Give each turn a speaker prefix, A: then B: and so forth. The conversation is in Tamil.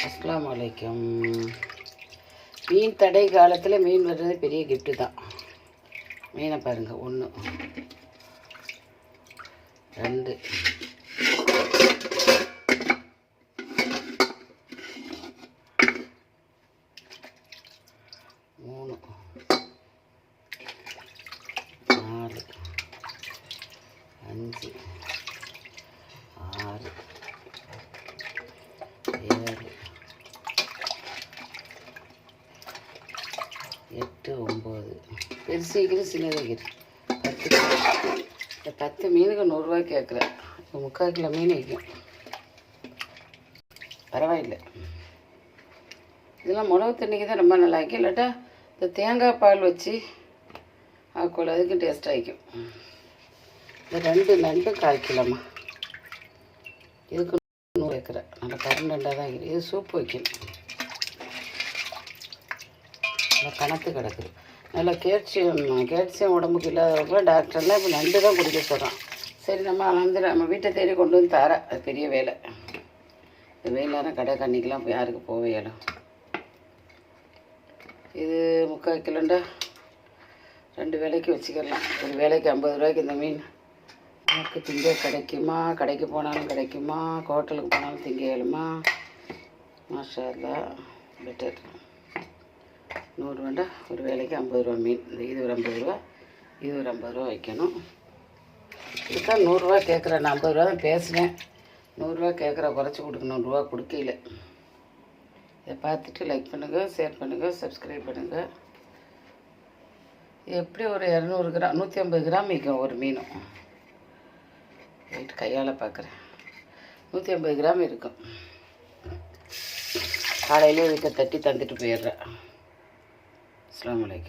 A: அஸ்ஸலாமு அலைக்கும். மீன் தடை காலத்தில் மீன் வர்றது பெரிய கிஃப்ட்டு தான். மீனை பாருங்கள், 1 2 3 4 5 6 7 8 9 பெருசு சின்னது 10. இந்த 10 மீனுக்கு 100 ரூபா கேட்குறேன். இப்போ 3/4 கிலோ மீன் வைக்கும். பரவாயில்லை. இதெல்லாம் மிளகு தண்ணிக்கு தான் ரொம்ப நல்லா இருக்கும். இல்லாட்டா இந்த தேங்காய் பால் வச்சு ஆக்கோல் அதுக்கும் டேஸ்ட் ஆகிக்கும். இந்த 2 நண்டு 1/4 கிலோம்மா. இதுக்கு 100 கேட்குறேன். நல்லா கருண்டண்டாக தான் இருக்குது. இது சூப் வைக்கணும். நல்லா கணத்து கிடக்குது. நல்லா கேல்சியம் உடம்புக்கு இல்லாதவங்க டாக்டர்லாம் இப்போ நண்டு தான் குடிக்க சொல்கிறான். சரி, நம்ம வீட்டை தேடி கொண்டு வந்து தர, அது பெரிய வேலை. இந்த வெயிலான கடை கண்ணிக்கெலாம் இப்போ யாருக்கு போவே இடம். இது 3/4 கிலோண்டா 2 வேலைக்கு வச்சுக்கலாம். ஒரு வேலைக்கு 50 ரூபாய்க்கு இந்த மீன் நமக்கு திங்க கிடைக்குமா? கடைக்கு போனாலும் கிடைக்குமா? ஹோட்டலுக்கு போனாலும் திங்க இயலுமா? மாஷா அல்லாஹ், பெட்டர். 100 ரூபாண்டா ஒரு வேலைக்கு 50 ரூபா மீன். இது ஒரு 50 ரூபா, இது ஒரு 50 ரூபா வைக்கணும். இதுதான் 100 ரூபா கேட்குறேன். நான் 50 ரூபா தான் பேசுகிறேன். 100 ரூபா கேட்குற, குறைச்சி கொடுக்கணும். 100 ரூபா கொடுக்கல. இதை பார்த்துட்டு லைக் பண்ணுங்கள், ஷேர் பண்ணுங்கள், சப்ஸ்கிரைப் பண்ணுங்கள். எப்படி ஒரு 200 கிராம் 150 கிராம் விற்கும் ஒரு மீனும். வெயிட் கையால் பார்க்குறேன். 150 கிராம் இருக்கும். காலையிலே வீட்டை தட்டி தந்துட்டு போயிடுறேன். அஸ்ஸலாமு அலைக்கும்.